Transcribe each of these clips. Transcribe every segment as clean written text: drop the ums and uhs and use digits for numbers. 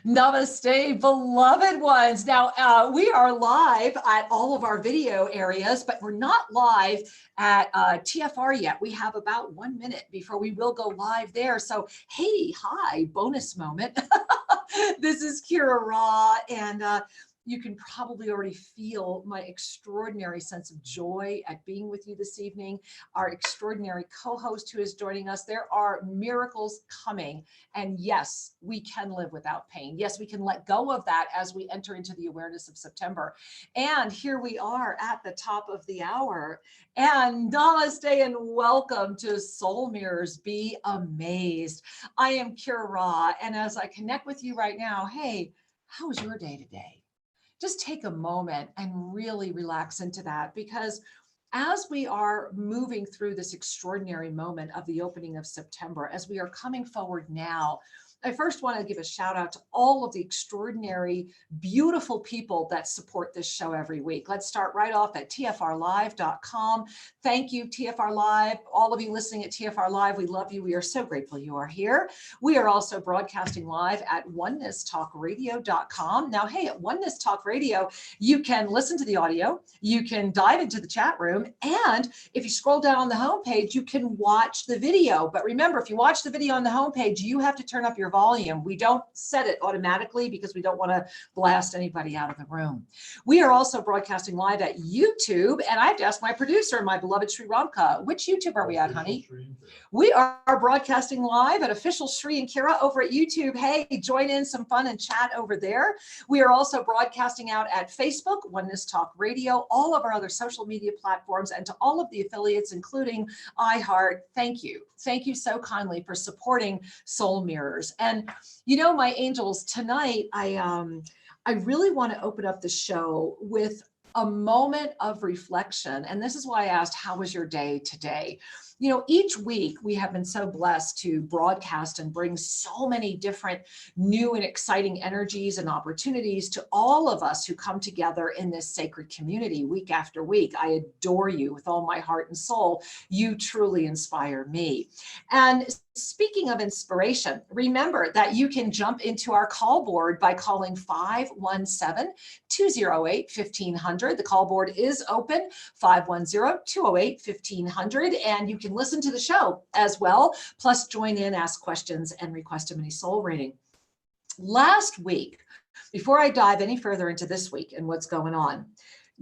Namaste, beloved ones. Now, we are live at all of our video areas, but we're not live at TFR yet. We have about 1 minute before we will go live there. So, hey, hi, bonus moment. This is Kira Ra, and you can probably already feel my extraordinary sense of joy at being with you this evening. Our extraordinary co-host who is joining us. There are miracles coming. And yes, we can live without pain. Yes, we can let go of that as we enter into the awareness of September. And here we are at the top of the hour. And namaste and welcome to Soul Mirrors. Be amazed. I am Kira Ra. And as I connect with you right now, hey, how was your day today? Just take a moment and really relax into that, because as we are moving through this extraordinary moment of the opening of September, as we are coming forward now, I first want to give a shout out to all of the extraordinary, beautiful people that support this show every week. Let's start right off at tfrlive.com. Thank you, TFR Live. All of you listening at TFR Live, we love you. We are so grateful you are here. We are also broadcasting live at onenesstalkradio.com. Now, hey, at Oneness Talk Radio, you can listen to the audio, you can dive into the chat room, and if you scroll down on the homepage, you can watch the video. But remember, if you watch the video on the homepage, you have to turn up your volume. We don't set it automatically because we don't want to blast anybody out of the room. We are also broadcasting live at YouTube, and I have to ask my producer, my beloved Sri Ramka, which YouTube are we at, honey? We are broadcasting live at Official Sri and Kira over at YouTube. Hey, join in some fun and chat over there. We are also broadcasting out at Facebook, Oneness Talk Radio, all of our other social media platforms, and to all of the affiliates, including iHeart. Thank you. Thank you so kindly for supporting Soul Mirrors. And you know, my angels, tonight, I really want to open up the show with a moment of reflection. And this is why I asked, how was your day today? You know, each week we have been so blessed to broadcast and bring so many different new and exciting energies and opportunities to all of us who come together in this sacred community week after week. I adore you with all my heart and soul. You truly inspire me. And speaking of inspiration, remember that you can jump into our call board by calling 517-208-1500. The call board is open, 510-208-1500, and you can listen to the show as well, plus join in, ask questions, and request a mini soul reading. Last week, before I dive any further into this week and what's going on,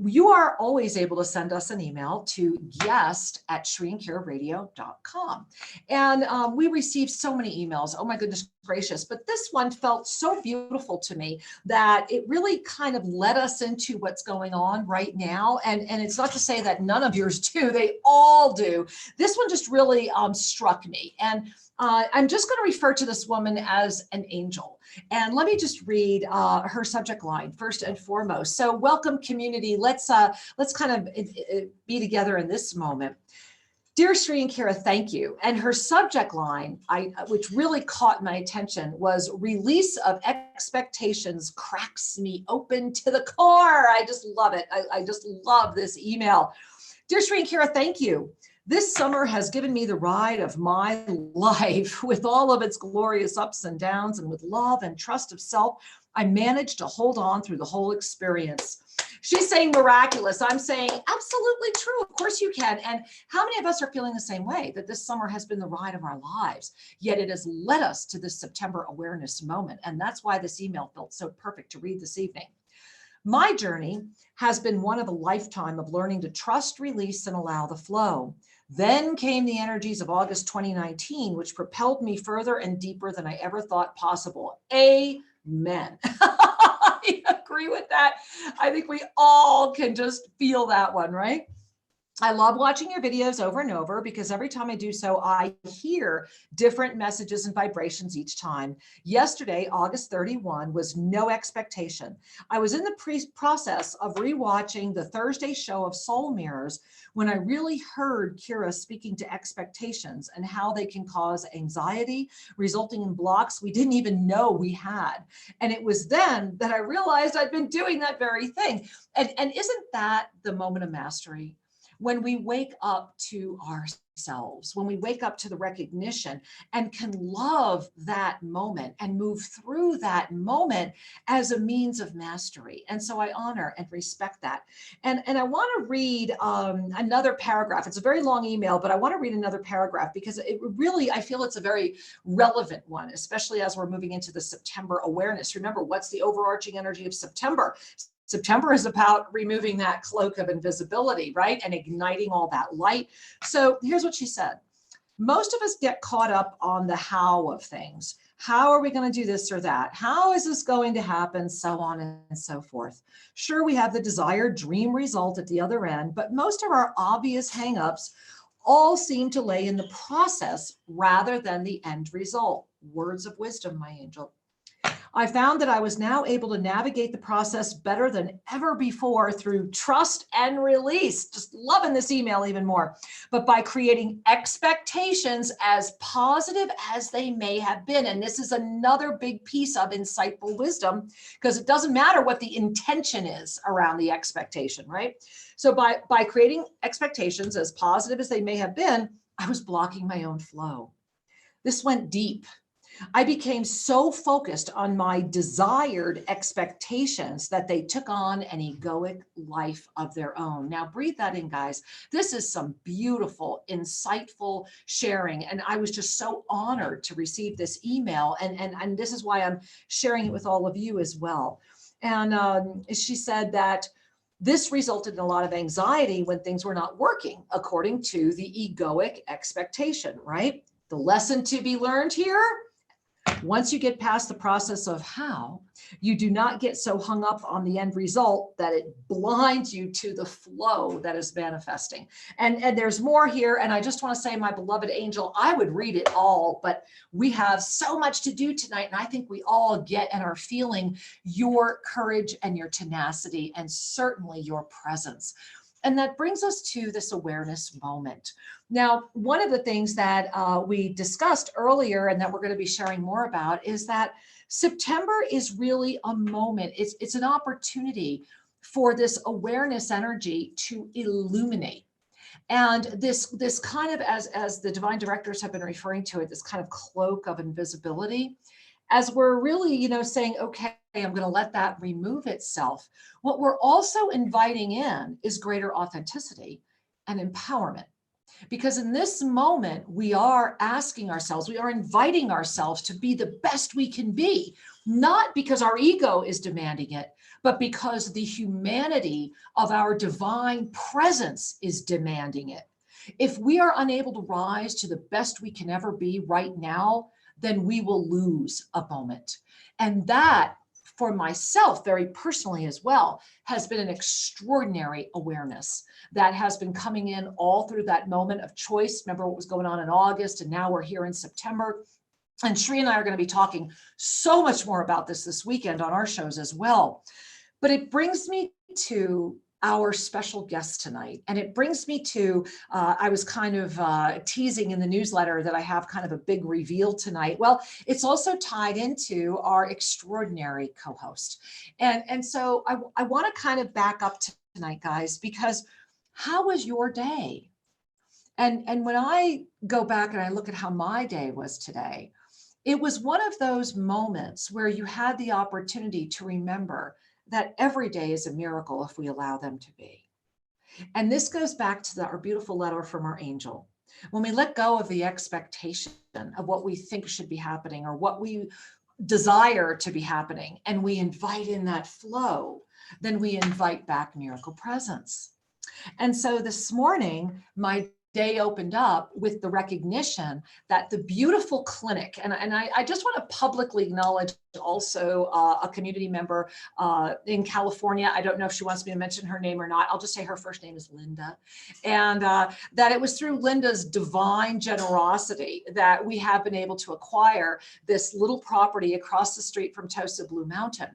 you are always able to send us an email to guest@shriandkiraradio.com. And we received so many emails. Oh my goodness gracious. But this one felt so beautiful to me that it really kind of led us into what's going on right now. And it's not to say that none of yours do. They all do. This one just really struck me. And I'm just going to refer to this woman as an angel. And let me just read her subject line first and foremost. So welcome, community. Let's kind of be together in this moment. Dear Sri and Kira, thank you. And her subject line, which really caught my attention, was release of expectations cracks me open to the core. I just love it. I just love this email. Dear Sri and Kira, thank you. This summer has given me the ride of my life with all of its glorious ups and downs, and with love and trust of self, I managed to hold on through the whole experience. She's saying miraculous. I'm saying absolutely true. Of course you can. And how many of us are feeling the same way, that this summer has been the ride of our lives, yet it has led us to this September awareness moment. And that's why this email felt so perfect to read this evening. My journey has been one of a lifetime of learning to trust, release, and allow the flow. Then came the energies of August 2019, which propelled me further and deeper than I ever thought possible. Amen. I agree with that. I think we all can just feel that one, right? I love watching your videos over and over because every time I do so, I hear different messages and vibrations each time. Yesterday, August 31, was no expectation. I was in the process of rewatching the Thursday show of Soul Mirrors when I really heard Kira speaking to expectations and how they can cause anxiety, resulting in blocks we didn't even know we had. And it was then that I realized I'd been doing that very thing. And isn't that the moment of mastery? when we wake up to ourselves, when we wake up to the recognition and can love that moment and move through that moment as a means of mastery. And so I honor and respect that. And I want to read another paragraph. It's a very long email, but I want to read another paragraph because it really, I feel it's a very relevant one, especially as we're moving into the September awareness. Remember, what's the overarching energy of September? September is about removing that cloak of invisibility, right? And igniting all that light. So here's what she said. Most of us get caught up on the how of things. How are we going to do this or that? How is this going to happen? So on and so forth. Sure, we have the desired dream result at the other end, but most of our obvious hangups all seem to lay in the process rather than the end result. Words of wisdom, my angel. I found that I was now able to navigate the process better than ever before through trust and release. Just loving this email even more. But by creating expectations as positive as they may have been. And this is another big piece of insightful wisdom, because it doesn't matter what the intention is around the expectation, right? So by creating expectations as positive as they may have been, I was blocking my own flow. This went deep. I became so focused on my desired expectations that they took on an egoic life of their own. Now, breathe that in, guys. This is some beautiful, insightful sharing. And I was just so honored to receive this email. And this is why I'm sharing it with all of you as well. And she said that this resulted in a lot of anxiety when things were not working according to the egoic expectation, right? The lesson to be learned here: once you get past the process of how, you do not get so hung up on the end result that it blinds you to the flow that is manifesting. And there's more here. And I just want to say, my beloved angel, I would read it all, but we have so much to do tonight. And I think we all get and are feeling your courage and your tenacity and certainly your presence. And that brings us to this awareness moment. Now, one of the things that we discussed earlier and that we're going to be sharing more about is that September is really a moment. It's an opportunity for this awareness energy to illuminate. And this kind of, as the divine directors have been referring to it, this kind of cloak of invisibility, as we're really, saying, okay, I'm going to let that remove itself. What we're also inviting in is greater authenticity and empowerment. Because in this moment, we are asking ourselves, we are inviting ourselves to be the best we can be, not because our ego is demanding it, but because the humanity of our divine presence is demanding it. If we are unable to rise to the best we can ever be right now, then we will lose a moment. And that, for myself, very personally as well, has been an extraordinary awareness that has been coming in all through that moment of choice. Remember what was going on in August, and now we're here in September. And Shri and I are going to be talking so much more about this weekend on our shows as well. But it brings me to our special guest tonight. And it brings me to, I was kind of teasing in the newsletter that I have kind of a big reveal tonight. Well, it's also tied into our extraordinary co-host. And so I want to kind of back up tonight, guys, because how was your day? And when I go back and I look at how my day was today, it was one of those moments where you had the opportunity to remember that every day is a miracle if we allow them to be. And this goes back to our beautiful letter from our angel. When we let go of the expectation of what we think should be happening or what we desire to be happening, and we invite in that flow, then we invite back miracle presence. And so this morning, my day opened up with the recognition that the beautiful clinic, and I just want to publicly acknowledge also a community member in California. I don't know if she wants me to mention her name or not. I'll just say her first name is Linda. And that it was through Linda's divine generosity that we have been able to acquire this little property across the street from Tosa, Blue Mountain.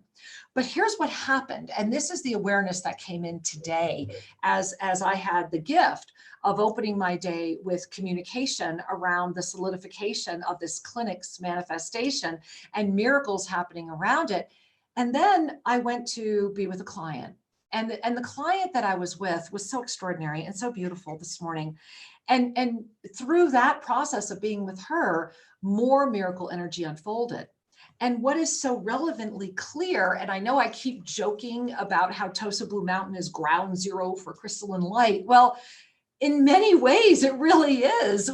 But here's what happened. And this is the awareness that came in today as I had the gift of opening my day with communication around the solidification of this clinic's manifestation and miracles happening around it. And then I went to be with a client. And the client that I was with was so extraordinary and so beautiful this morning. And through that process of being with her, more miracle energy unfolded. And what is so relevantly clear, and I know I keep joking about how Tosa Blue Mountain is ground zero for crystalline light. Well, in many ways, it really is.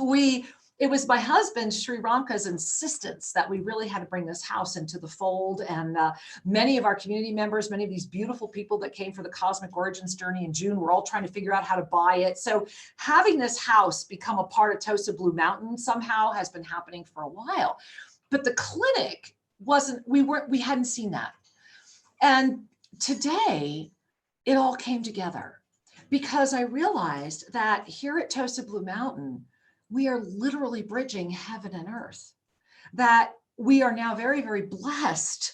It was my husband, Sri Ramka's insistence that we really had to bring this house into the fold. And many of our community members, many of these beautiful people that came for the Cosmic Origins journey in June, we're all trying to figure out how to buy it. So having this house become a part of Tosa Blue Mountain somehow has been happening for a while. But the clinic we hadn't seen that. And today it all came together because I realized that here at Tosa Blue Mountain, we are literally bridging heaven and earth, that we are now very, very blessed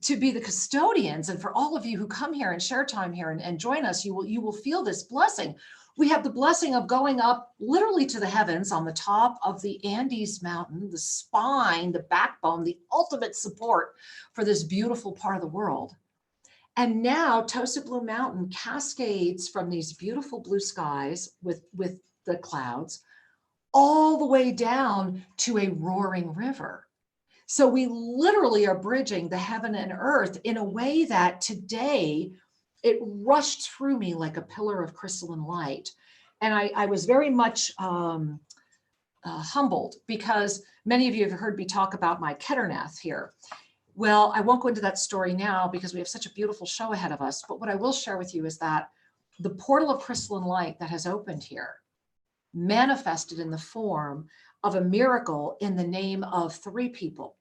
to be the custodians. And for all of you who come here and share time here and join us, you will feel this blessing. We have the blessing of going up literally to the heavens on the top of the Andes Mountain, the spine, the backbone, the ultimate support for this beautiful part of the world. And now Tosa Blue Mountain cascades from these beautiful blue skies with the clouds all the way down to a roaring river. So we literally are bridging the heaven and earth in a way that today it rushed through me like a pillar of crystalline light. And I was very much humbled because many of you have heard me talk about my Ketternath here. Well, I won't go into that story now because we have such a beautiful show ahead of us. But what I will share with you is that the portal of crystalline light that has opened here manifested in the form of a miracle in the name of 3 people.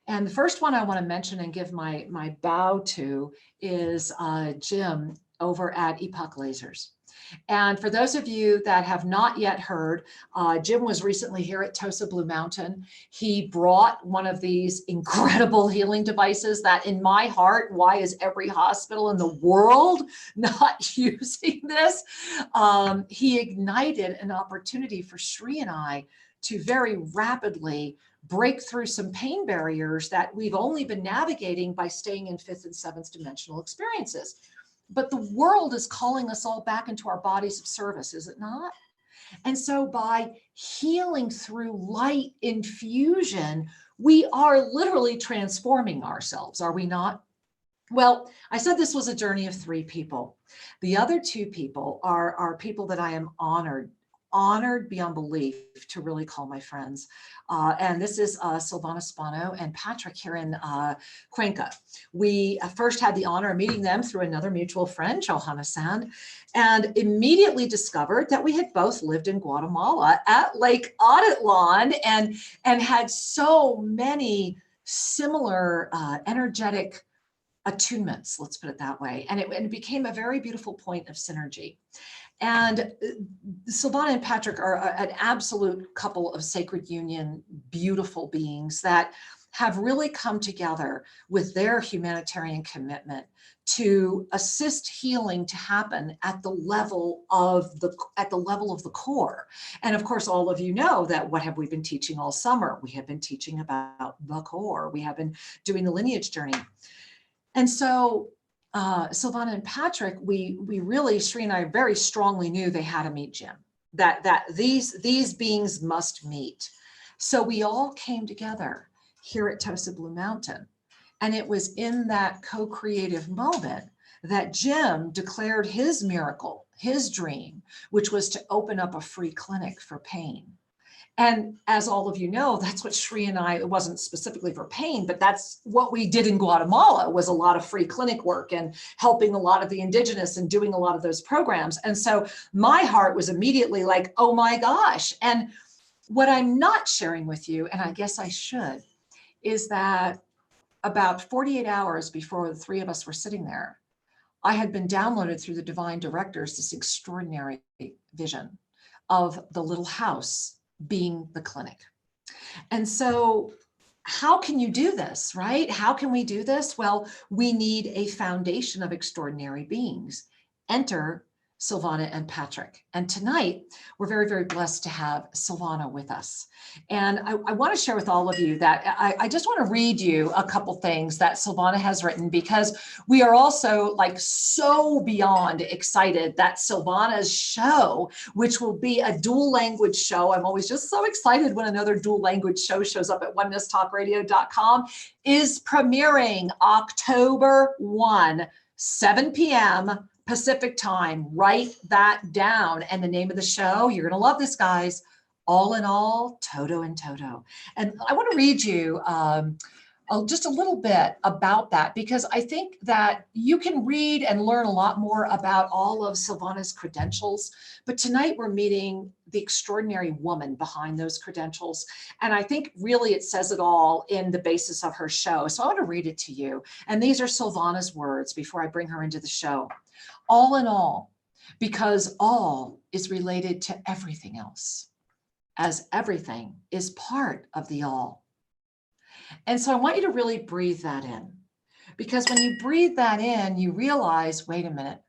And the first one I want to mention and give my bow to is Jim over at Epoch Lasers. And for those of you that have not yet heard, Jim was recently here at Tosa Blue Mountain. He brought one of these incredible healing devices that in my heart, why is every hospital in the world not using this? He ignited an opportunity for Sri and I to very rapidly break through some pain barriers that we've only been navigating by staying in 5th and 7th dimensional experiences. But the world is calling us all back into our bodies of service, is it not? And so by healing through light infusion, we are literally transforming ourselves, are we not? Well, I said this was a journey of 3 people. The other 2 people are people that I am honored beyond belief to really call my friends. And this is Sylvana, Spanò, and Patrick here in Cuenca. We first had the honor of meeting them through another mutual friend, Jonn Matsen, and immediately discovered that we had both lived in Guatemala at Lake Atitlan and had so many similar energetic attunements, let's put it that way. And it became a very beautiful point of synergy. And Silvana and Patrick are an absolute couple of sacred union, beautiful beings that have really come together with their humanitarian commitment to assist healing to happen at the level of the core. And of course, all of you know that what have we been teaching all summer? We have been teaching about the core. We have been doing the lineage journey. And so Silvana and Patrick, we really, Sri and I very strongly knew they had to meet Jim, that these beings must meet. So we all came together here at Tosa Blue Mountain. And it was in that co-creative moment that Jim declared his miracle, his dream, which was to open up a free clinic for pain. And as all of you know, that's what Sri and I, it wasn't specifically for pain, but that's what we did in Guatemala, was a lot of free clinic work and helping a lot of the indigenous and doing a lot of those programs. And so my heart was immediately like, oh my gosh. And what I'm not sharing with you, and I guess I should, is that about 48 hours before the 3 of us were sitting there, I had been downloaded through the divine directors this extraordinary vision of the little house being the clinic. And so how can you do this, right? How can we do this? Well, we need a foundation of extraordinary beings. Enter Sylvana and Patrick. And tonight, we're very, very blessed to have Silvana with us. And I want to share with all of you that I just want to read you a couple things that Silvana has written, because we are also like so beyond excited that Silvana's show, which will be a dual language show. I'm always just so excited when another dual language show shows up at onenesstalkradio.com, is premiering October 1, 7 p.m. Pacific time. Write that down. And the name of the show, you're going to love this, guys. All in All, Toto and Toto. And I want to read you just a little bit about that, because I think that you can read and learn a lot more about all of Silvana's credentials. But tonight we're meeting the extraordinary woman behind those credentials. And I think really it says it all in the basis of her show. So I want to read it to you. And these are Silvana's words before I bring her into the show. All in all, because all is related to everything else, as everything is part of the all. And so I want you to really breathe that in, because when you breathe that in, you realize, wait a minute,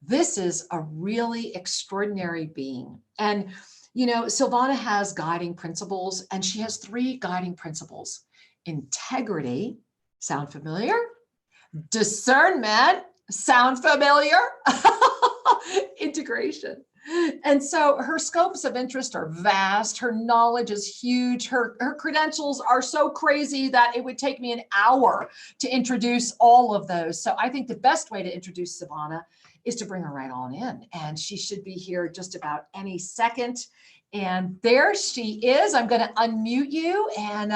this is a really extraordinary being. And, you know, Silvana has guiding principles, and she has 3 guiding principles: integrity, sound familiar? Discernment, sound familiar? Integration. And so her scopes of interest are vast. Her knowledge is huge. Her credentials are so crazy that it would take me an hour to introduce all of those. So I think the best way to introduce Silvana is to bring her right on in. And she should be here just about any second. And there she is. I'm going to unmute you and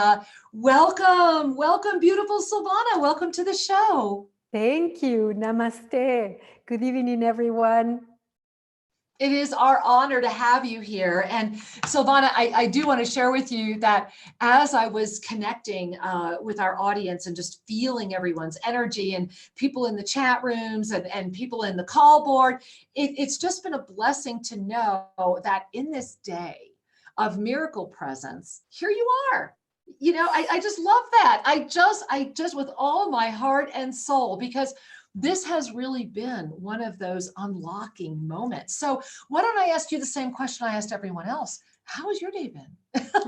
welcome, beautiful Silvana. Welcome to the show. Thank you. Namaste. Good evening, everyone. It is our honor to have you here. And Silvana, I do want to share with you that as I was connecting with our audience and just feeling everyone's energy and people in the chat rooms and people in the call board, it's just been a blessing to know that in this day of miracle presence, here you are. You know, I just love that. I just with all my heart and soul, because this has really been one of those unlocking moments. So why don't I ask you the same question I asked everyone else? How has your day been?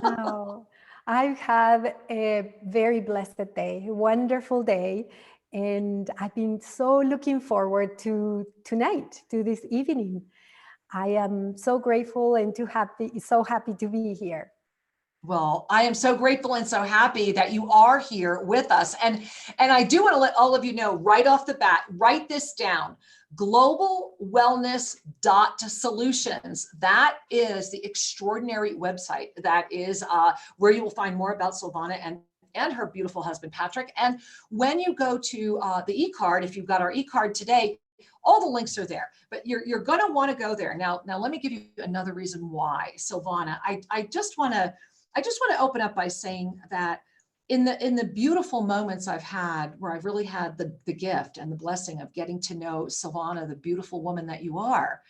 Oh, I've had a very blessed day, a wonderful day. And I've been so looking forward to tonight, to this evening. I am so grateful and so happy to be here. Well, I am so grateful and so happy that you are here with us. And I do want to let all of you know right off the bat, write this down: globalwellness.solutions. That is the extraordinary website. That is where you will find more about Silvana and her beautiful husband, Patrick. And when you go to the e-card, if you've got our e-card today, all the links are there, but you're going to want to go there. Now, let me give you another reason why, Silvana. I just want to open up by saying that in the beautiful moments I've had, where I've really had the gift and the blessing of getting to know Silvana, the beautiful woman that you are,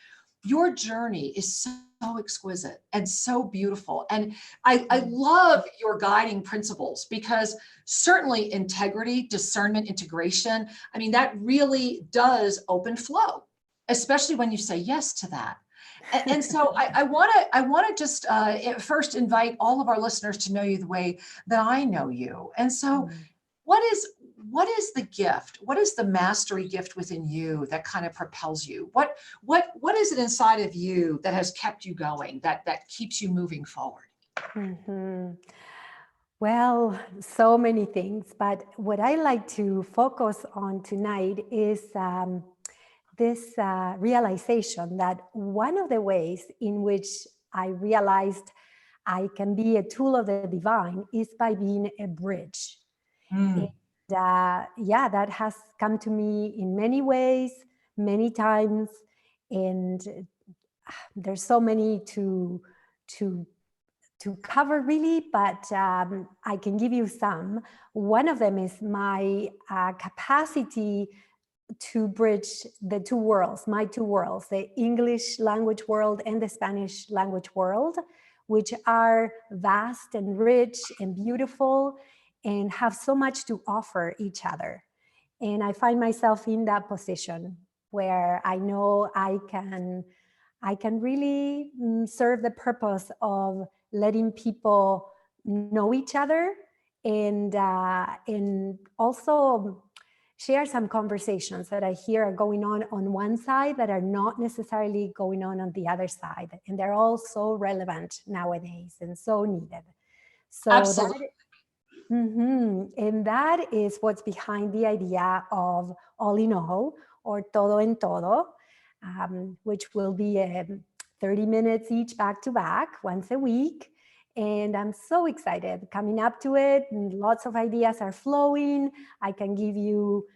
your journey is so exquisite and so beautiful. And I love your guiding principles, because certainly integrity, discernment, integration, I mean, that really does open flow, especially when you say yes to that. And so I want to just first invite all of our listeners to know you the way that I know you. And so what is the gift? What is the mastery gift within you that kind of propels you? What is it inside of you that has kept you going, that keeps you moving forward? Mm-hmm. Well, so many things, but what I like to focus on tonight is this realization that one of the ways in which I realized I can be a tool of the divine is by being a bridge. And that has come to me in many ways, many times, and there's so many to cover really, but I can give you some. One of them is my capacity to bridge the 2 worlds, my 2 worlds, the English language world and the Spanish language world, which are vast and rich and beautiful and have so much to offer each other. And I find myself in that position. where I know I can really serve the purpose of letting people know each other, and also share some conversations that I hear are going on one side that are not necessarily going on the other side. And they're all so relevant nowadays and so needed. So Absolutely. And that is what's behind the idea of all in all, or todo en todo, which will be 30 minutes each back to back, once a week. And I'm so excited coming up to it. And lots of ideas are flowing. I can give you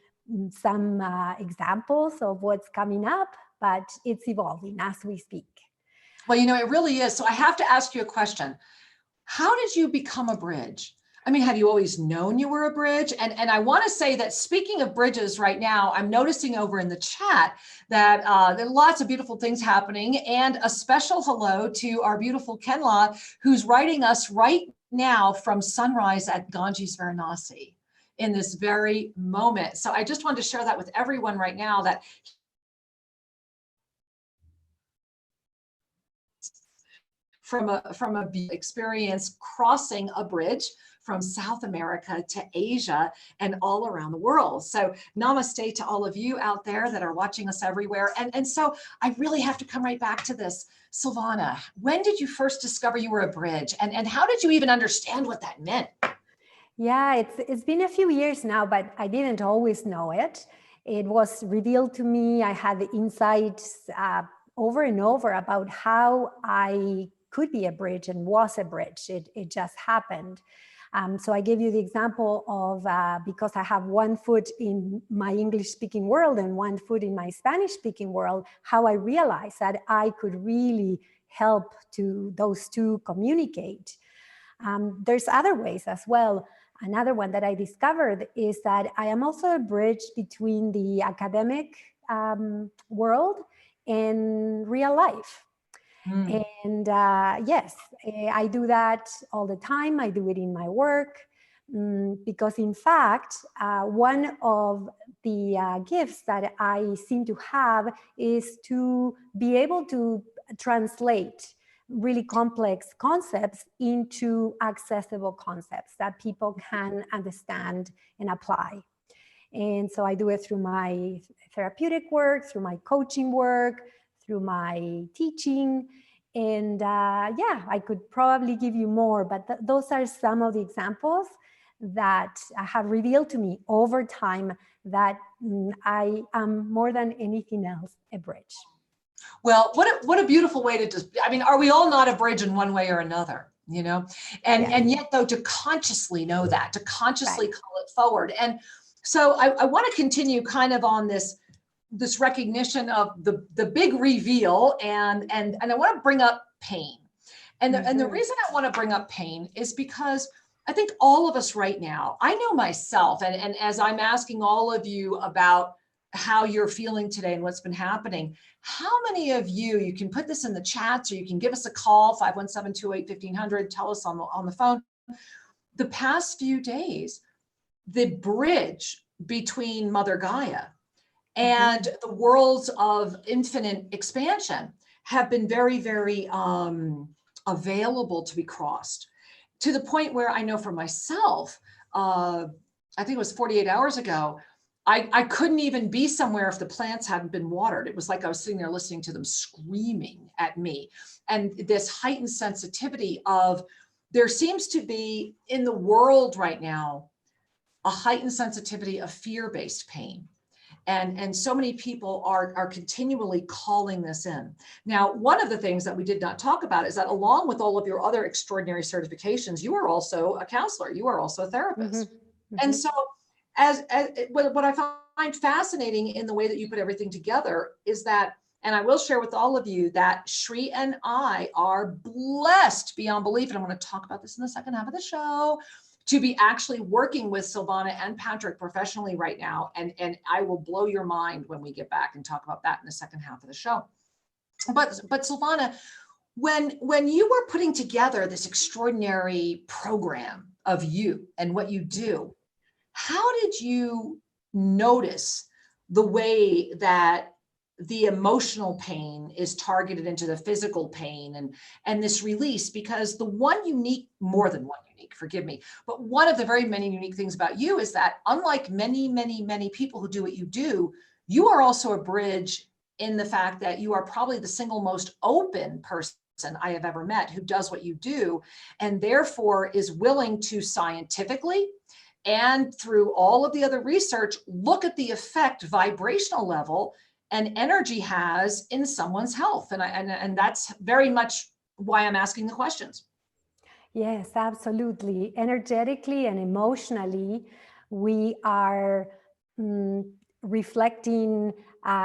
some examples of what's coming up, but it's evolving as we speak. Well, it really is. So I have to ask you a question. How did you become a bridge? I mean, have you always known you were a bridge? And I want to say that, speaking of bridges right now, I'm noticing over in the chat that there are lots of beautiful things happening, and a special hello to our beautiful Kenla, who's writing us right now from sunrise at Ganges, Varanasi in this very moment. So I just wanted to share that with everyone right now, that from a experience crossing a bridge from South America to Asia and all around the world. So namaste to all of you out there that are watching us everywhere. And so I really have to come right back to this. Sylvana, when did you first discover you were a bridge? And how did you even understand what that meant? Yeah, it's been a few years now, but I didn't always know it. It was revealed to me. I had the insights over and over about how I could be a bridge and was a bridge. It just happened. So I gave you the example of, because I have one foot in my English-speaking world and one foot in my Spanish-speaking world, how I realized that I could really help to those two communicate. There's other ways as well. Another one that I discovered is that I am also a bridge between the academic world and real life. And yes, I do that all the time. I do it in my work because, in fact, one of the gifts that I seem to have is to be able to translate really complex concepts into accessible concepts that people can understand and apply. And so I do it through my therapeutic work, through my coaching work, through my teaching. And yeah, I could probably give you more, but those are some of the examples that have revealed to me over time that I am, more than anything else, a bridge. Well, what a beautiful way to just, I mean, are we all not a bridge in one way or another, And yet, though, to consciously know that, to consciously call it forward. And so I want to continue kind of on this recognition of the big reveal, and I want to bring up pain. And the reason I want to bring up pain is because I think all of us right now, I know myself, and as I'm asking all of you about how you're feeling today and what's been happening, how many of you can put this in the chats, or you can give us a call, 517-228-1500, tell us on the phone. The past few days, the bridge between Mother Gaia and the worlds of infinite expansion have been very, very available to be crossed, to the point where I know for myself, I think it was 48 hours ago, I couldn't even be somewhere if the plants hadn't been watered. It was like I was sitting there listening to them screaming at me. And this heightened sensitivity of, there seems to be in the world right now a heightened sensitivity of fear-based pain. And so many people are continually calling this in. Now, one of the things that we did not talk about is that, along with all of your other extraordinary certifications, you are also a counselor. You are also a therapist. And so as what I find fascinating in the way that you put everything together is that, and I will share with all of you, that Shri and I are blessed beyond belief. And I'm going to talk about this in the second half of the show, to be actually working with Silvana and Patrick professionally right now. And I will blow your mind when we get back and talk about that in the second half of the show. But Silvana, when you were putting together this extraordinary program of you and what you do, how did you notice the way that the emotional pain is targeted into the physical pain and this release, because the one unique, more than one unique, forgive me, but one of the very many unique things about you is that unlike many, many, many people who do what you do, you are also a bridge in the fact that you are probably the single most open person I have ever met who does what you do, and therefore is willing to scientifically and through all of the other research, look at the effect vibrational level and energy has in someone's health. And that's very much why I'm asking the questions. Yes, absolutely. Energetically and emotionally, we are reflecting,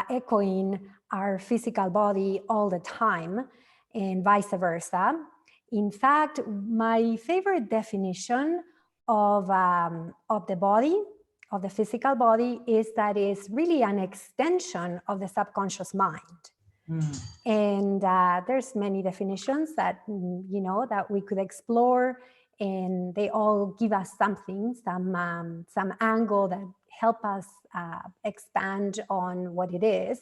echoing our physical body all the time, and vice versa. In fact, my favorite definition of the body, of the physical body, is that it's really an extension of the subconscious mind. And there's many definitions that, that we could explore, and they all give us something, some angle that help us expand on what it is,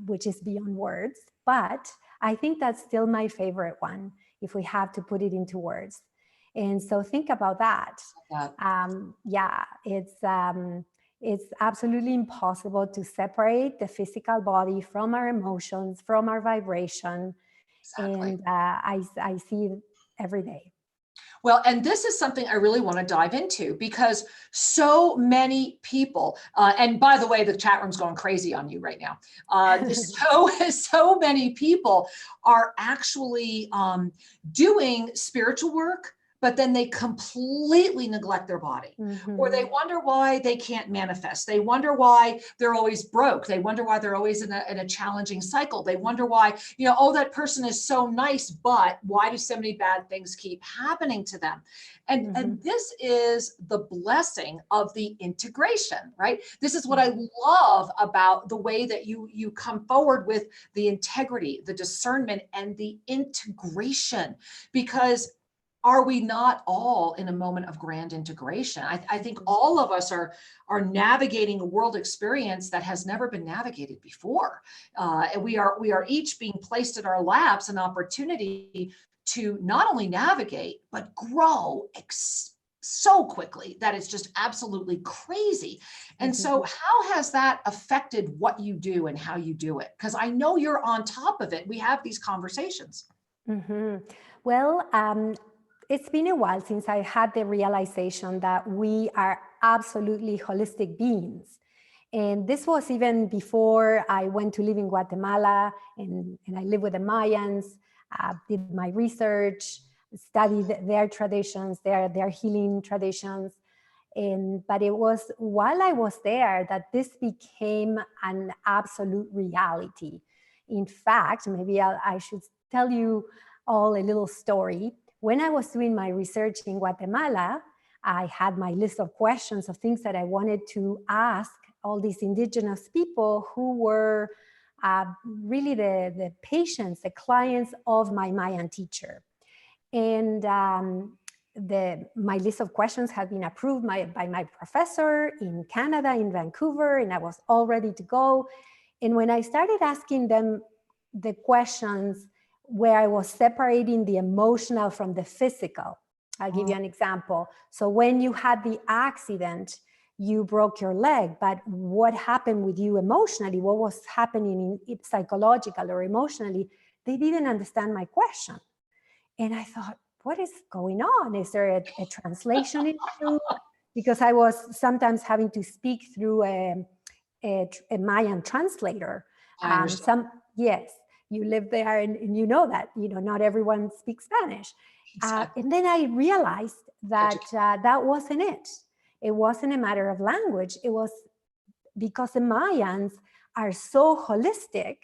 which is beyond words. But I think that's still my favorite one, if we have to put it into words. And so think about that. Yeah, it's absolutely impossible to separate the physical body from our emotions, from our vibration. Exactly. And I see it every day. Well, and this is something I really want to dive into, because so many people, and by the way, the chat room's going crazy on you right now. So many people are actually doing spiritual work, but then they completely neglect their body, or they wonder why they can't manifest. They wonder why they're always broke. They wonder why they're always in a challenging cycle. They wonder why, oh, that person is so nice, but why do so many bad things keep happening to them? And this is the blessing of the integration, right? This is what I love about the way that you come forward with the integrity, the discernment, and the integration, because are we not all in a moment of grand integration? I think all of us are navigating a world experience that has never been navigated before. And we are each being placed in our laps an opportunity to not only navigate, but grow so quickly that it's just absolutely crazy. And so how has that affected what you do and how you do it? Because I know you're on top of it. We have these conversations. Well, it's been a while since I had the realization that we are absolutely holistic beings. And this was even before I went to live in Guatemala, and I live with the Mayans, did my research, studied their traditions, their healing traditions. But it was while I was there that this became an absolute reality. In fact, maybe I should tell you all a little story. When I was doing my research in Guatemala, I had my list of questions of things that I wanted to ask all these indigenous people who were really the patients, the clients of my Mayan teacher. And my list of questions had been approved by my professor in Canada, in Vancouver, and I was all ready to go. And when I started asking them the questions where I was separating the emotional from the physical, I'll give you an example. So when you had the accident, you broke your leg, but what happened with you emotionally? What was happening in psychological or emotionally? They didn't understand my question. And I thought, what is going on? Is there a translation issue? Because I was sometimes having to speak through a Mayan translator. Yes, you live there and you know that, not everyone speaks Spanish. Exactly. And then I realized that that wasn't it. It wasn't a matter of language. It was because the Mayans are so holistic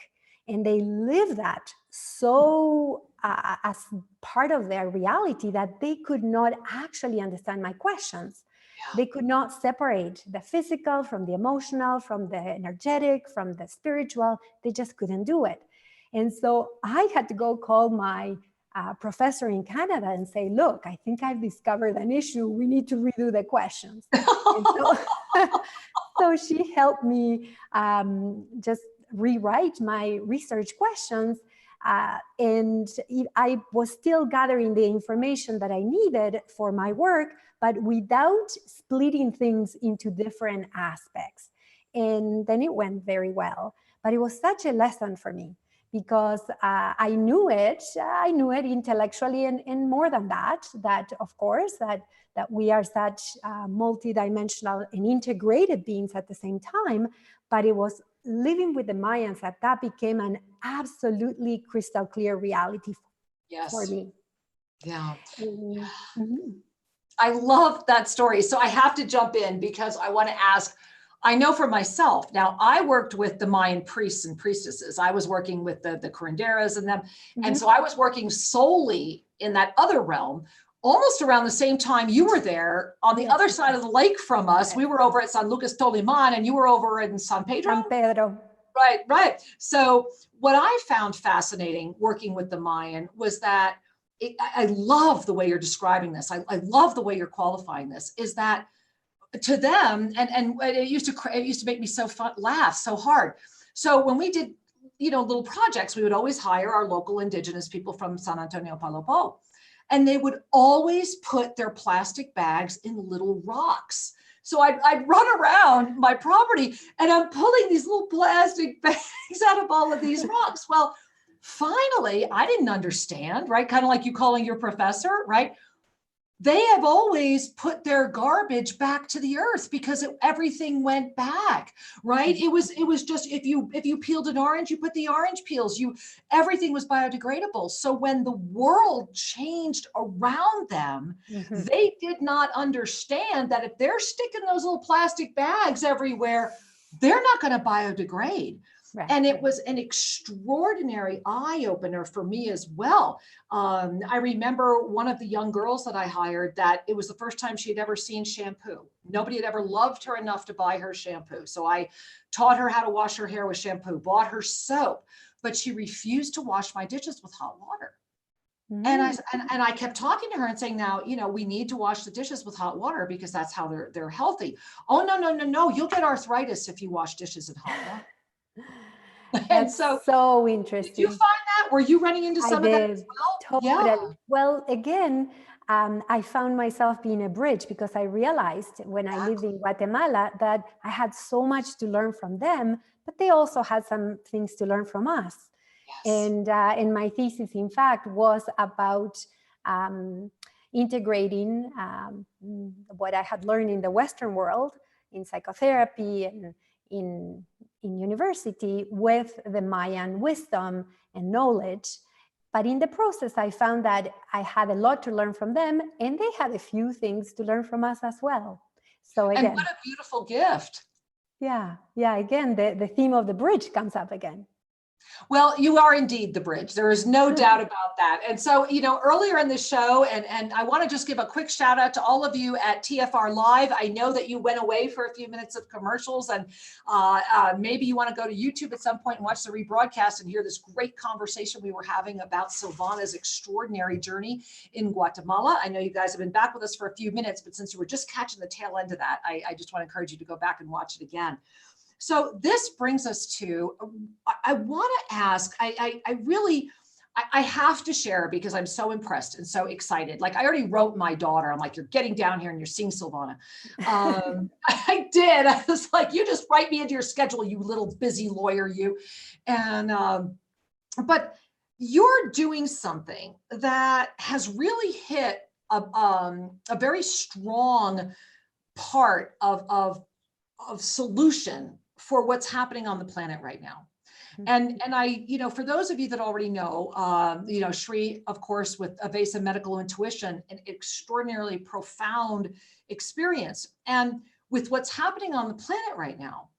and they live that so as part of their reality that they could not actually understand my questions. Yeah. They could not separate the physical from the emotional, from the energetic, from the spiritual. They just couldn't do it. And so I had to go call my professor in Canada and say, look, I think I've discovered an issue. We need to redo the questions. So she helped me just rewrite my research questions. And I was still gathering the information that I needed for my work, but without splitting things into different aspects. And then it went very well. But it was such a lesson for me, because I knew it intellectually, and more than that, of course, that we are such multidimensional and integrated beings at the same time. But it was living with the Mayans that became an absolutely crystal clear reality for me. Yeah. Mm-hmm. I love that story. So I have to jump in because I want to ask, I know for myself, now I worked with the Mayan priests and priestesses. I was working with the curanderas and them. Mm-hmm. And so I was working solely in that other realm, almost around the same time you were there on the other side of the lake from us. We were over at San Lucas Toliman and you were over in San Pedro. San Pedro. Right. So what I found fascinating working with the Mayan was that I love the way you're describing this. I love the way you're qualifying this, is that to them, and it used to make me so fun, laugh so hard. So when we did, little projects, we would always hire our local indigenous people from San Antonio Palopo, and they would always put their plastic bags in little rocks. So I'd run around my property and I'm pulling these little plastic bags out of all of these rocks. Well, finally, I didn't understand, right? Kind of like you calling your professor, right? They have always put their garbage back to the earth because everything went back, right? It was just, if you peeled an orange, you put the orange peels, everything was biodegradable. So when the world changed around them, mm-hmm. they did not understand that if they're sticking those little plastic bags everywhere, they're not going to biodegrade. Right. And it was an extraordinary eye-opener for me as well. I remember one of the young girls that I hired, that it was the first time she had ever seen shampoo. Nobody had ever loved her enough to buy her shampoo. So I taught her how to wash her hair with shampoo, bought her soap, but she refused to wash my dishes with hot water. Mm. And I kept talking to her and saying, now, we need to wash the dishes with hot water because that's how they're healthy. Oh, no. You'll get arthritis if you wash dishes in hot water. And so interesting. Did you find that? Were you running into some of that as well? Totally. Yeah. Well, again, I found myself being a bridge, because I realized when I lived in Guatemala that I had so much to learn from them, but they also had some things to learn from us. Yes. And my thesis, in fact, was about integrating what I had learned in the Western world, in psychotherapy and in university, with the Mayan wisdom and knowledge. But in the process, I found that I had a lot to learn from them, and they had a few things to learn from us as well. So again, and what a beautiful gift. Yeah. Again, the theme of the bridge comes up again. Well, you are indeed the bridge. There is no doubt about that. And so, earlier in the show, and I want to just give a quick shout out to all of you at TFR Live. I know that you went away for a few minutes of commercials, and maybe you want to go to YouTube at some point and watch the rebroadcast and hear this great conversation we were having about Sylvana's extraordinary journey in Guatemala. I know you guys have been back with us for a few minutes, but since you were just catching the tail end of that, I just want to encourage you to go back and watch it again. So this brings us to, I want to ask, I have to share, because I'm so impressed and so excited. Like, I already wrote my daughter, I'm like, you're getting down here and you're seeing Sylvana. I did. I was like, you just write me into your schedule, you little busy lawyer, you. And, but you're doing something that has really hit a very strong part of solution for what's happening on the planet right now. And I, for those of you that already know, Shri, of course, with Avesa Medical Intuition, an extraordinarily profound experience. And with what's happening on the planet right now,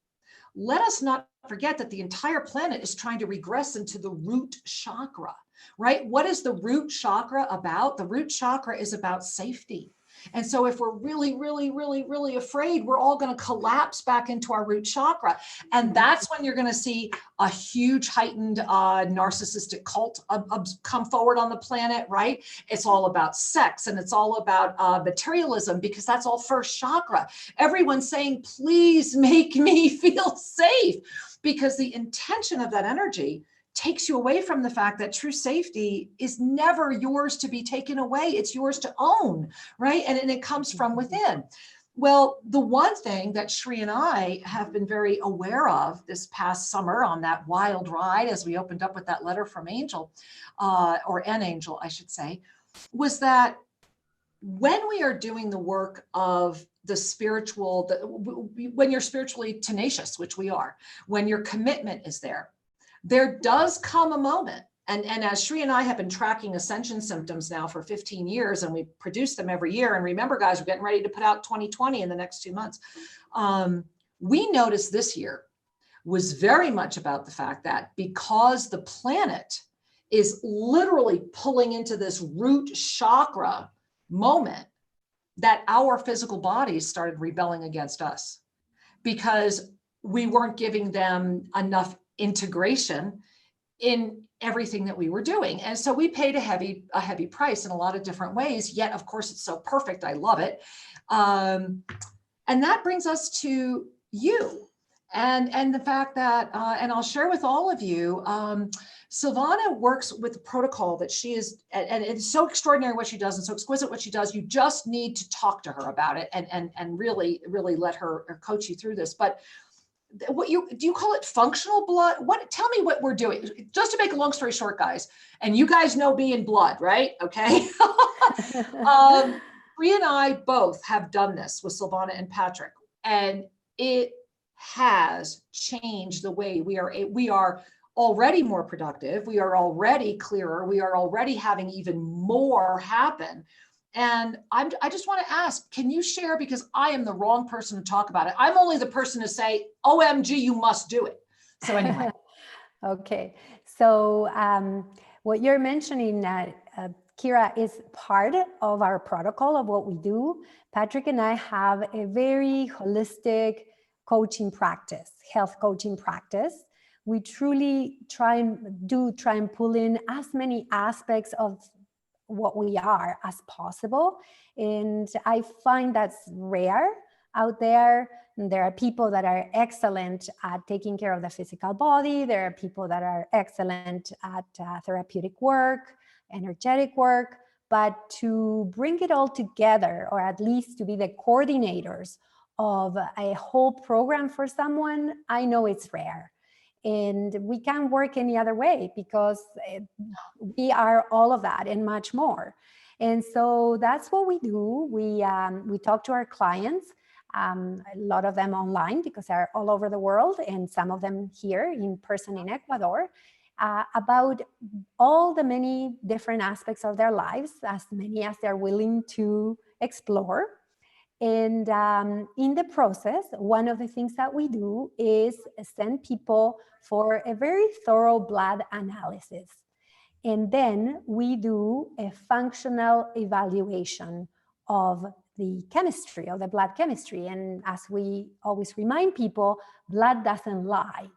let us not forget that the entire planet is trying to regress into the root chakra, right? What is the root chakra about? The root chakra is about safety. And so if we're really, really, really, really afraid, we're all going to collapse back into our root chakra. And that's when you're going to see a huge heightened narcissistic cult come forward on the planet, right? It's all about sex and it's all about materialism, because that's all first chakra. Everyone's saying, please make me feel safe, because the intention of that energy takes you away from the fact that true safety is never yours to be taken away. It's yours to own, right? And it comes from within. Well, the one thing that Shri and I have been very aware of this past summer on that wild ride, as we opened up with that letter from Angel, or an angel, I should say, was that when we are doing the work of the spiritual, when you're spiritually tenacious, which we are, when your commitment is there, there does come a moment. And as Shri and I have been tracking Ascension Symptoms now for 15 years, and we produce them every year. And remember, guys, we're getting ready to put out 2020 in the next 2 months. We noticed this year was very much about the fact that because the planet is literally pulling into this root chakra moment, that our physical bodies started rebelling against us because we weren't giving them enough integration in everything that we were doing. And so we paid a heavy price in a lot of different ways, yet of course it's so perfect. I love it. And that brings us to you and the fact that, and I'll share with all of you, Silvana works with a protocol that she is, and it's so extraordinary what she does and so exquisite what she does. You just need to talk to her about it and really let her coach you through this. But do you call it functional blood? Tell me what we're doing. Just to make a long story short, guys, and you guys know me in blood, right? Okay. Bree and I both have done this with Silvana and Patrick, and it has changed the way we are already more productive. We are already clearer. We are already having even more happen. And I just want to ask, can you share, because I am the wrong person to talk about it. I'm only the person to say, OMG, you must do it. So anyway. Okay. So what you're mentioning, Kira, is part of our protocol of what we do. Patrick and I have a very holistic coaching practice, health coaching practice. We truly try and pull in as many aspects of what we are as possible. And I find that's rare out there. There are people that are excellent at taking care of the physical body. There are people that are excellent at therapeutic work, energetic work, but to bring it all together, or at least to be the coordinators of a whole program for someone, I know it's rare. And we can't work any other way because we are all of that and much more. And so that's what we do. We talk to our clients, a lot of them online because they're all over the world, and some of them here in person in Ecuador, about all the many different aspects of their lives, as many as they're willing to explore. And in the process, one of the things that we do is send people for a very thorough blood analysis. And then we do a functional evaluation of the chemistry, of the blood chemistry. And as we always remind people, blood doesn't lie.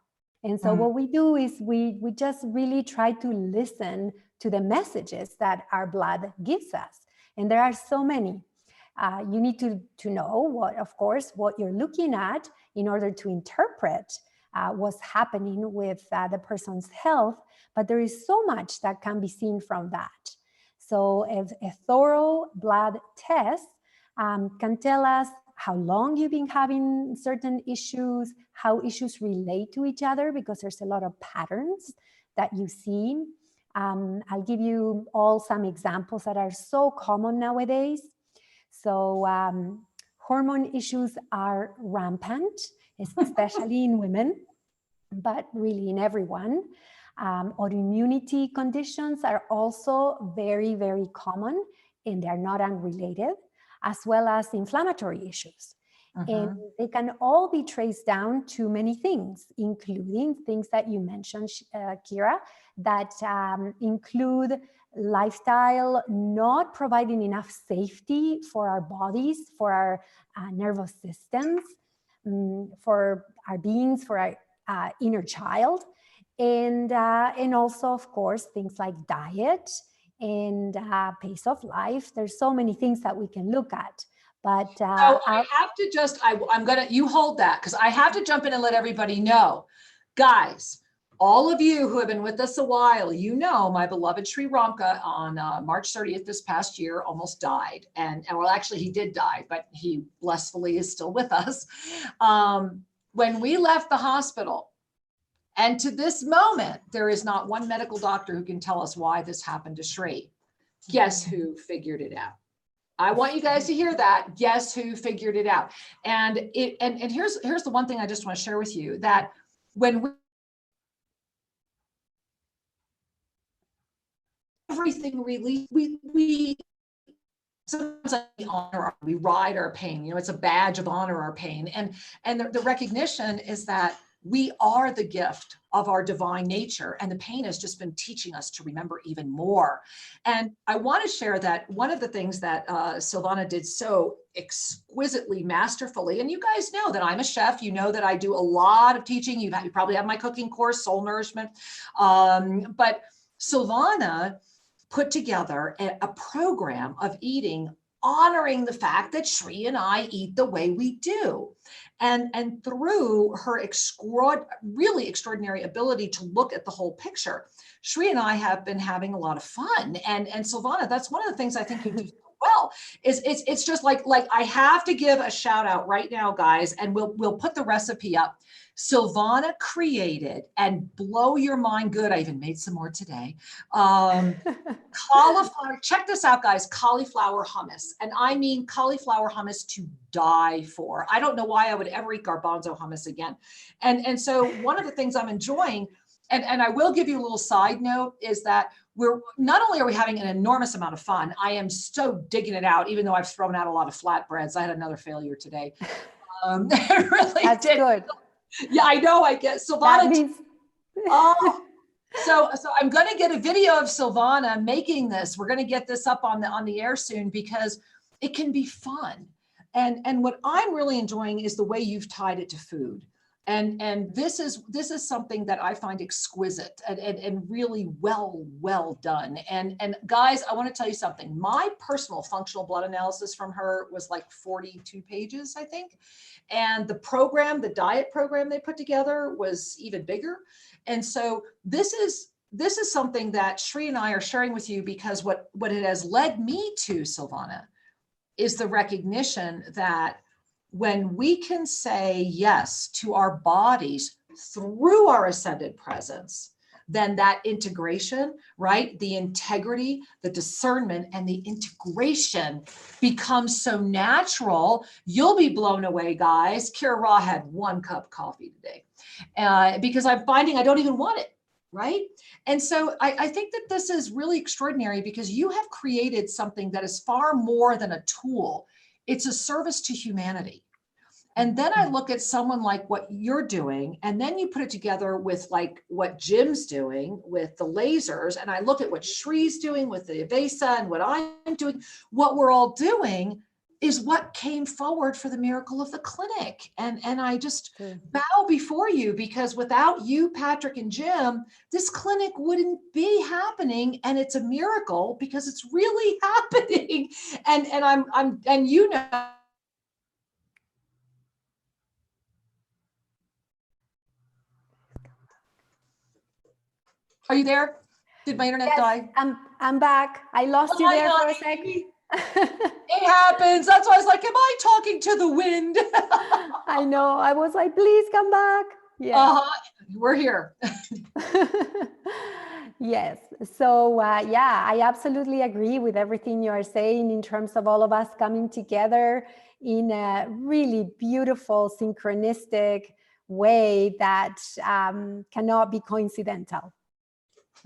And so what we do is we just really try to listen to the messages that our blood gives us. And there are so many. You need to know of course, what you're looking at in order to interpret what's happening with the person's health, but there is so much that can be seen from that. So a thorough blood test can tell us how long you've been having certain issues, how issues relate to each other, because there's a lot of patterns that you see. I'll give you all some examples that are so common nowadays. So hormone issues are rampant, especially in women, but really in everyone. Autoimmunity conditions are also very, very common, and they're not unrelated, as well as inflammatory issues. And they can all be traced down to many things, including things that you mentioned, Kira, that include lifestyle not providing enough safety for our bodies, for our nervous systems, for our beings, for our inner child, and also, of course, things like diet and pace of life. There's so many things that we can look at. But so I have to just, I'm gonna, you hold that, because I have to jump in and let everybody know Guys, all of you who have been with us a while, you know my beloved Sri Ramka on March 30th this past year almost died. And well, actually he did die, but he blissfully is still with us. When we left the hospital, and to this moment, there is not one medical doctor who can tell us why this happened to Sri. Guess who figured it out? I want you guys to hear that. Guess who figured it out? And here's the one thing I just want to share with you, that when we everything released, we sometimes we ride our pain. You know, it's a badge of honor, our pain, and the recognition is that we are the gift of our divine nature, and the pain has just been teaching us to remember even more. And I want to share that one of the things that Sylvana did so exquisitely, masterfully, and you guys know that I'm a chef, you know that I do a lot of teaching, you probably have my cooking course, Soul Nourishment, but Sylvana put together a program of eating, honoring the fact that Sri and I eat the way we do. And through her really extraordinary ability to look at the whole picture, Sri and I have been having a lot of fun. And Silvana, that's one of the things I think you do well, is it's just like I have to give a shout out right now, guys, and we'll put the recipe up. Sylvana created, and blow your mind good, I even made some more today, cauliflower, check this out, guys, cauliflower hummus. And I mean cauliflower hummus to die for. I don't know why I would ever eat garbanzo hummus again. And so one of the things I'm enjoying, and I will give you a little side note, is that we're not only are we having an enormous amount of fun, I am so digging it out, even though I've thrown out a lot of flatbreads. I had another failure today. It really That's did. good. Yeah, I know. I guess Sylvana. So I'm going to get a video of Sylvana making this. We're going to get this up on the air soon, because it can be fun. And what I'm really enjoying is the way you've tied it to food. And this is something that I find exquisite and really well done. And guys, I want to tell you something. My personal functional blood analysis from her was like 42 pages, I think. And the diet program they put together was even bigger. And so this is something that Sri and I are sharing with you, because what it has led me to, Sylvana, is the recognition that when we can say yes to our bodies through our ascended presence, then that integration, right? The integrity, the discernment, and the integration becomes so natural. You'll be blown away, guys. Kira Ra had 1 cup of coffee today because I'm finding I don't even want it, right? And so I think that this is really extraordinary, because you have created something that is far more than a tool. It's a service to humanity. And then I look at someone like what you're doing, and then you put it together with like what Jim's doing with the lasers, and I look at what Shree's doing with the Avesa and what I'm doing. What we're all doing is what came forward for the miracle of the clinic. And I just bow before you, because without you, Patrick and Jim, this clinic wouldn't be happening. And it's a miracle because it's really happening. And you know, are you there? Did my internet die? I'm back. I lost you there for a second. It happens. That's why I was like, am I talking to the wind? I know. I was like, please come back. Yeah. We're here. Yes. So yeah, I absolutely agree with everything you are saying in terms of all of us coming together in a really beautiful, synchronistic way that cannot be coincidental.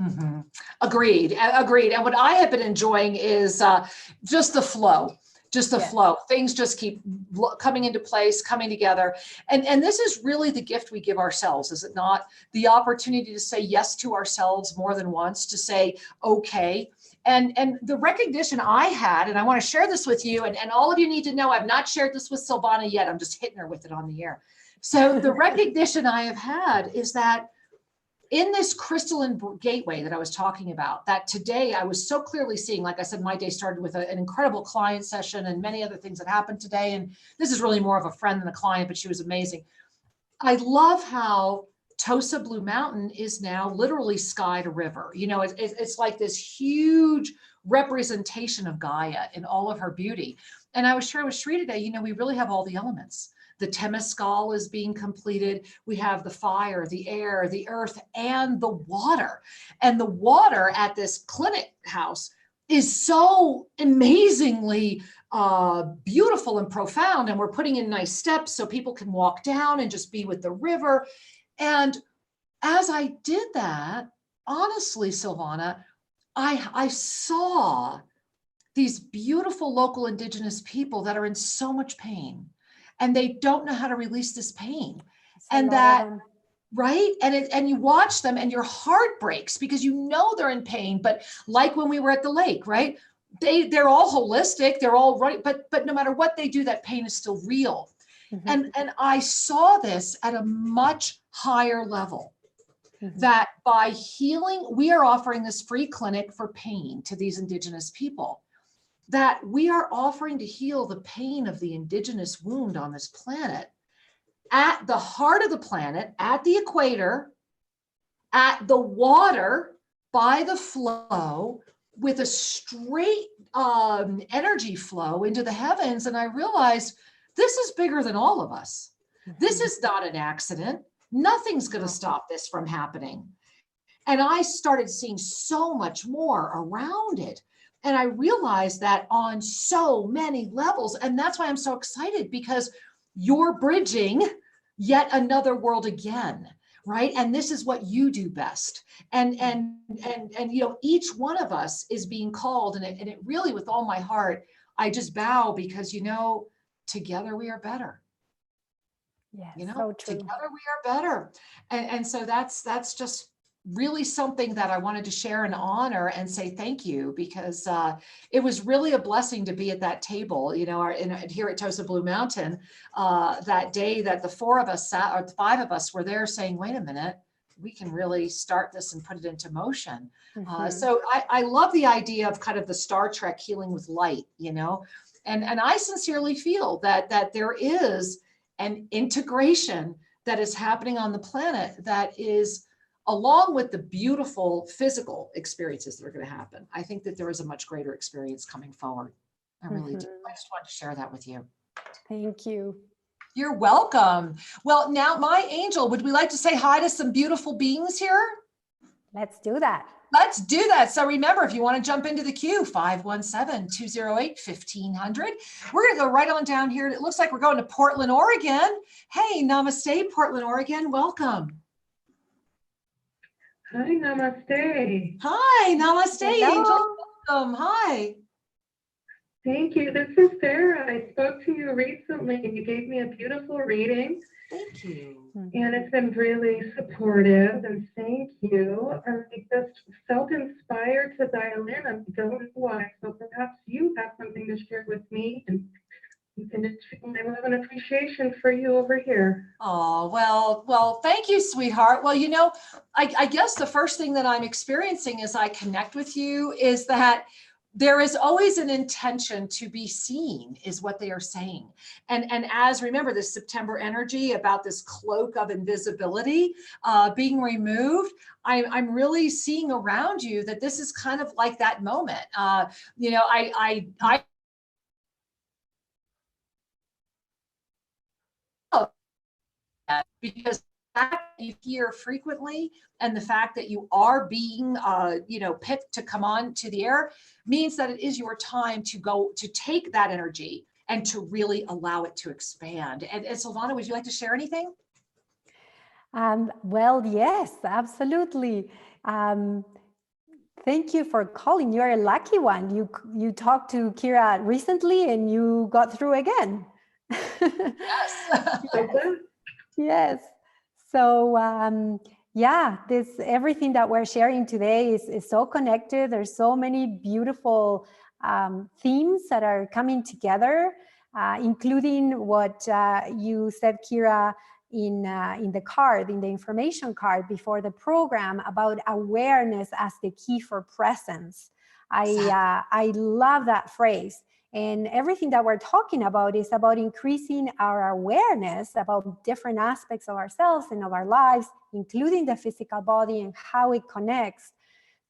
Mm-hmm. Agreed. And what I have been enjoying is just the flow. Flow. Things just keep coming into place, coming together. And this is really the gift we give ourselves, is it not? The opportunity to say yes to ourselves more than once, to say, okay. And the recognition I had, and I want to share this with you, and all of you need to know, I've not shared this with Silvana yet. I'm just hitting her with it on the air. So the recognition I have had is that in this crystalline gateway that I was talking about, that today I was so clearly seeing, like I said, my day started with an incredible client session and many other things that happened today. And this is really more of a friend than a client, but she was amazing. I love how Tosa Blue Mountain is now literally sky to river. You know, it's like this huge representation of Gaia in all of her beauty. And I was sharing with Shri today, you know, we really have all the elements. The Temescal is being completed. We have the fire, the air, the earth, and the water. And the water at this clinic house is so amazingly beautiful and profound. And we're putting in nice steps so people can walk down and just be with the river. And as I did that, honestly, Sylvana, I saw these beautiful local indigenous people that are in so much pain, and they don't know how to release this pain. And that, right? And you watch them and your heart breaks because you know they're in pain. But like when we were at the lake, right? They're all holistic, they're all right, but no matter what they do, that pain is still real. And I saw this at a much higher level. That by healing, we are offering this free clinic for pain to these indigenous people, that we are offering to heal the pain of the indigenous wound on this planet at the heart of the planet, at the equator, at the water, by the flow, with a straight energy flow into the heavens. And I realized this is bigger than all of us. This is not an accident. Nothing's going to stop this from happening. And I started seeing so much more around it. And I realized that on so many levels. And that's why I'm so excited, because you're bridging yet another world again, right? And this is what you do best. And you know, each one of us is being called, and it really, with all my heart, I just bow, because, you know, together we are better. Yes, You know, so true. together we are better. And so that's just really something that I wanted to share and honor and say thank you, because it was really a blessing to be at that table, you know, here at Tosa Blue Mountain, that day that the four of us sat, or the five of us were there saying, wait a minute, we can really start this and put it into motion. So I love the idea of kind of the Star Trek healing with light, you know, and I sincerely feel that there is an integration that is happening on the planet that is, along with the beautiful physical experiences that are going to happen. I think that there is a much greater experience coming forward. I really do. I just wanted to share that with you. Thank you. You're welcome. Well, now, my angel, would we like to say hi to some beautiful beings here? Let's do that. Let's do that. So remember, if you want to jump into the queue, 517-208-1500. We're going to go right on down here. It looks like we're going to Portland, Oregon. Hey, namaste, Portland, Oregon. Welcome. Hi, namaste. Hi, namaste, Hello. angel. Welcome. Hi. Thank you. This is Sarah. I spoke to you recently and you gave me a beautiful reading. Thank you. And it's been really supportive, and thank you. And I just felt inspired to dial in. I don't know why. So perhaps you have something to share with me, and you can I have an appreciation for you over here. Oh, well, thank you, sweetheart. Well, you know, I guess the first thing that I'm experiencing as I connect with you is that there is always an intention to be seen, is what they are saying. And as, remember, this September energy about this cloak of invisibility being removed, I'm really seeing around you that this is kind of like that moment. You know, I because the fact that you hear frequently, and the fact that you are being you know, picked to come on to the air, means that it is your time to go to take that energy and to really allow it to expand. And Sylvana, would you like to share anything? Well, yes, absolutely. Thank you for calling. You're a lucky one. You talked to Kira recently and you got through again. Yes. Yes. So yeah, everything that we're sharing today is so connected. There's so many beautiful themes that are coming together, including what you said, Kira, in the information card before the program, about awareness as the key for presence. I love that phrase. And everything that we're talking about is about increasing our awareness about different aspects of ourselves and of our lives, including the physical body and how it connects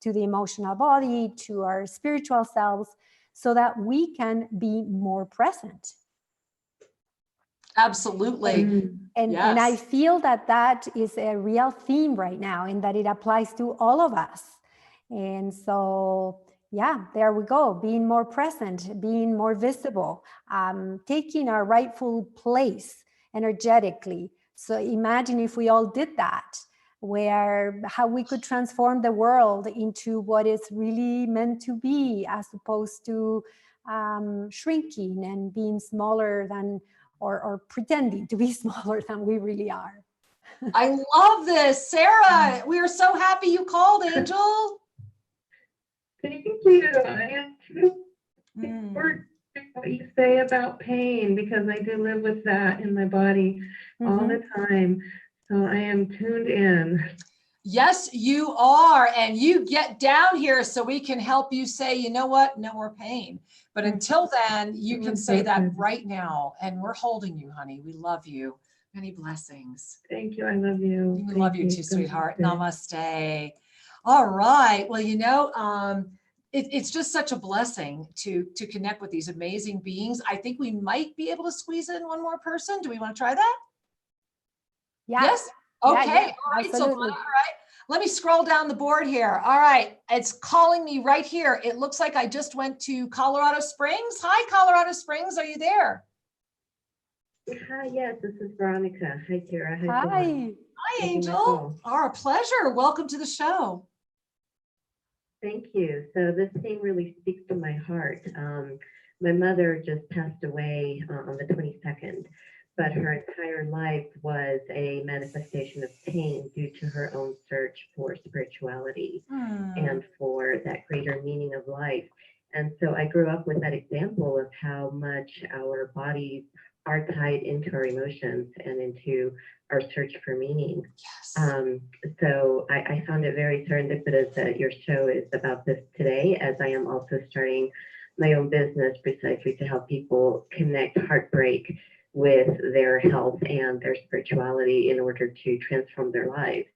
to the emotional body, to our spiritual selves, so that we can be more present. Absolutely. And I feel that that is a real theme right now, and that it applies to all of us. And so, yeah, there we go. Being more present, being more visible, taking our rightful place energetically. So imagine if we all did that, how we could transform the world into what it's really meant to be, as opposed to shrinking and being smaller than, or pretending to be smaller than we really are. I love this. Sarah, we are so happy you called, Angel. Thank you. I support what you say about pain, because I do live with that in my body all the time. So I am tuned in. Yes, you are. And you get down here so we can help you say, you know what, no more pain. But until then, you can say that right now. And we're holding you, honey. We love you. Many blessings. Thank you. I love you. We love you too, sweetheart. Namaste. All right. Well, you know, it's just such a blessing to connect with these amazing beings. I think we might be able to squeeze in one more person. Do we want to try that? Yeah. Yes. Okay. Yeah, all right. absolutely. So, all right. Let me scroll down the board here. All right. It's calling me right here. It looks like I just went to Colorado Springs. Hi, Colorado Springs. Are you there? Hi, yes, this is Veronica. Hi, Tara. Hi. Hi, Angel. Our pleasure. Welcome to the show. Thank you. So this theme really speaks to my heart. My mother just passed away on the 22nd, but her entire life was a manifestation of pain due to her own search for spirituality and for that greater meaning of life. And so I grew up with that example of how much our bodies are tied into our emotions and into our search for meaning. Yes. So I found it very serendipitous that your show is about this today, as I am also starting my own business precisely to help people connect heartbreak with their health and their spirituality in order to transform their lives.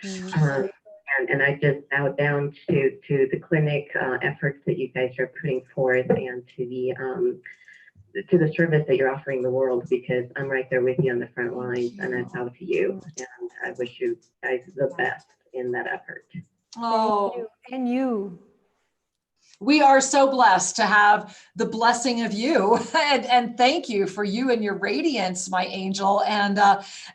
And I just bow down to the clinic efforts that you guys are putting forth, and to the service that you're offering the world, because I'm right there with you on the front lines, and I bow to you, and I wish you guys the best in that effort. Oh, Thank you. And you. We are so blessed to have the blessing of you, and thank you for you and your radiance, my angel. And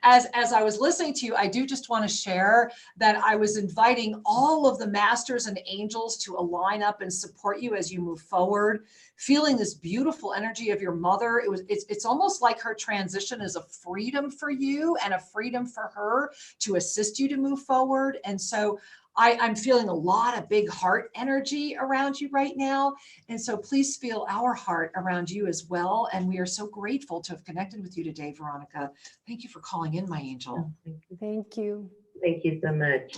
as I was listening to you, I do just want to share that I was inviting all of the masters and angels to align up and support you as you move forward, feeling this beautiful energy of your mother. It's almost like her transition is a freedom for you and a freedom for her to assist you to move forward. And so I'm feeling a lot of big heart energy around you right now. And so please feel our heart around you as well. And we are so grateful to have connected with you today, Veronica. Thank you for calling in, my angel. Thank you. Thank you so much.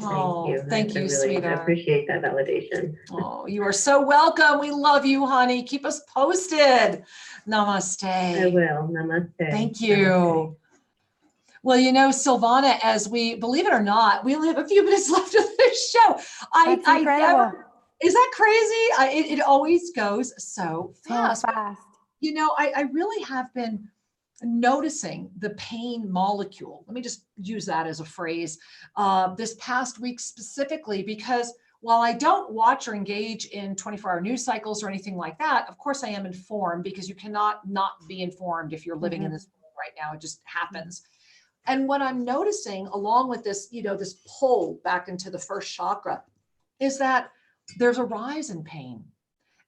Thank you, I really sweetheart. appreciate that validation. Oh, you are so welcome. We love you, honey. Keep us posted. Namaste. I will. Namaste. Thank you. Namaste. Well, you know, Silvana, as we, believe it or not, we only have a few minutes left of this show. That's incredible. Is that crazy? It always goes so fast. So fast. You know, I really have been noticing the pain molecule. Let me just use that as a phrase this past week specifically, because while I don't watch or engage in 24-hour news cycles or anything like that, of course I am informed, because you cannot not be informed if you're living in this world right now. It just happens. And what I'm noticing, along with this, you know, this pull back into the first chakra, is that there's a rise in pain,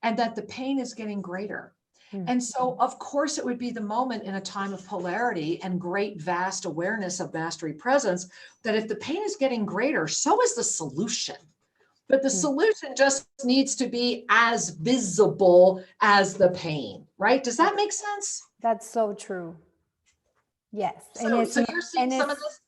and that the pain is getting greater. And so, of course, it would be the moment in a time of polarity and great, vast awareness of mastery presence, that if the pain is getting greater, so is the solution. But the solution just needs to be as visible as the pain, right? Does that make sense? That's so true. Yes. So you're seeing some of this?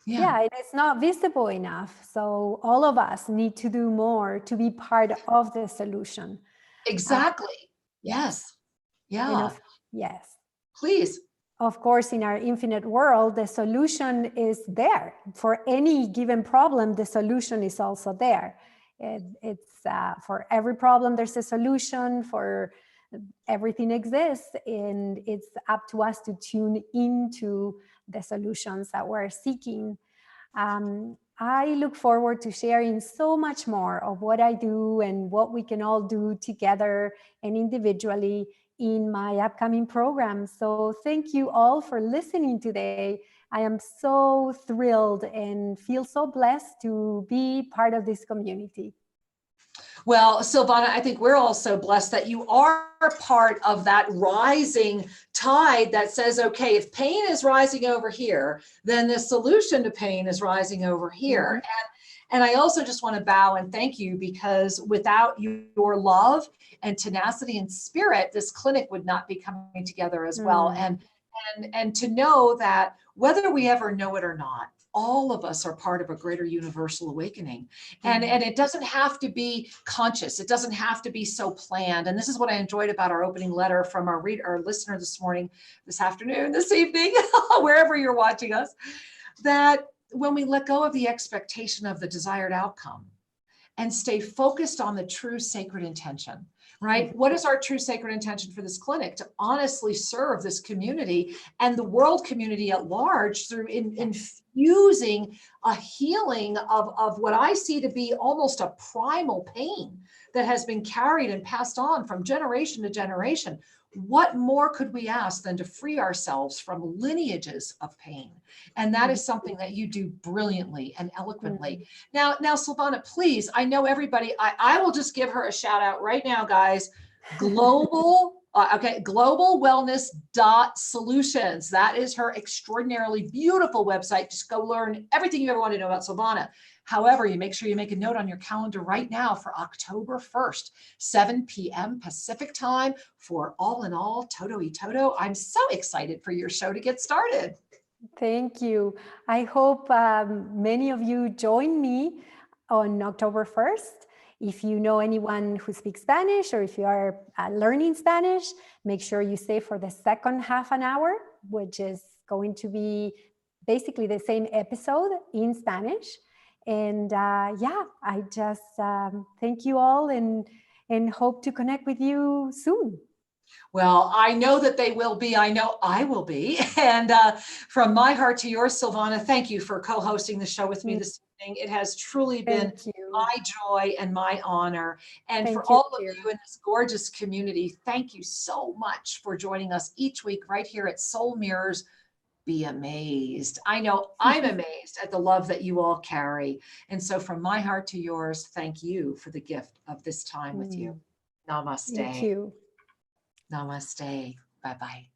Yeah, and it's not visible enough. So all of us need to do more to be part of the solution. Exactly. Yes. Yeah, Yes. please. Of course, in our infinite world, the solution is there. For any given problem, the solution is also there. It's for every problem, there's a solution. For everything exists, and it's up to us to tune into the solutions that we're seeking. I look forward to sharing so much more of what I do and what we can all do together and individually in my upcoming program. So thank you all for listening today. I am so thrilled and feel so blessed to be part of this community. Well, Sylvana, I think we're also blessed that you are part of that rising tide that says, okay, if pain is rising over here, then the solution to pain is rising over here. And I also just want to bow and thank you, because without your love and tenacity and spirit, this clinic would not be coming together as well. And to know that whether we ever know it or not, all of us are part of a greater universal awakening. And it doesn't have to be conscious. It doesn't have to be so planned. And this is what I enjoyed about our opening letter from our listener this morning, this afternoon, this evening, wherever you're watching us, that when we let go of the expectation of the desired outcome and stay focused on the true sacred intention, right? What is our true sacred intention for this clinic? To honestly serve this community and the world community at large through infusing a healing of what I see to be almost a primal pain that has been carried and passed on from generation to generation. What more could we ask than to free ourselves from lineages of pain? And that is something that you do brilliantly and eloquently. Now, Sylvana, please, I know everybody, I will just give her a shout out right now, guys. Global wellness.solutions. That is her extraordinarily beautiful website. Just go learn everything you ever want to know about Sylvana. However, you make sure you make a note on your calendar right now for October 1st, 7 p.m. Pacific time for All in All Todo y Todo. I'm so excited for your show to get started. Thank you. I hope many of you join me on October 1st. If you know anyone who speaks Spanish, or if you are learning Spanish, make sure you stay for the second half an hour, which is going to be basically the same episode in Spanish. And I just thank you all and hope to connect with you soon. Well, I know that they will be. I know I will be. And from my heart to yours, Sylvana, thank you for co-hosting the show with me this evening. It has truly been my joy and my honor. And for all of you in this gorgeous community, thank you so much for joining us each week right here at Soul Mirrors. Be amazed. I know I'm amazed at the love that you all carry. And so from my heart to yours, thank you for the gift of this time with you. Namaste. Thank you. Namaste. Bye-bye.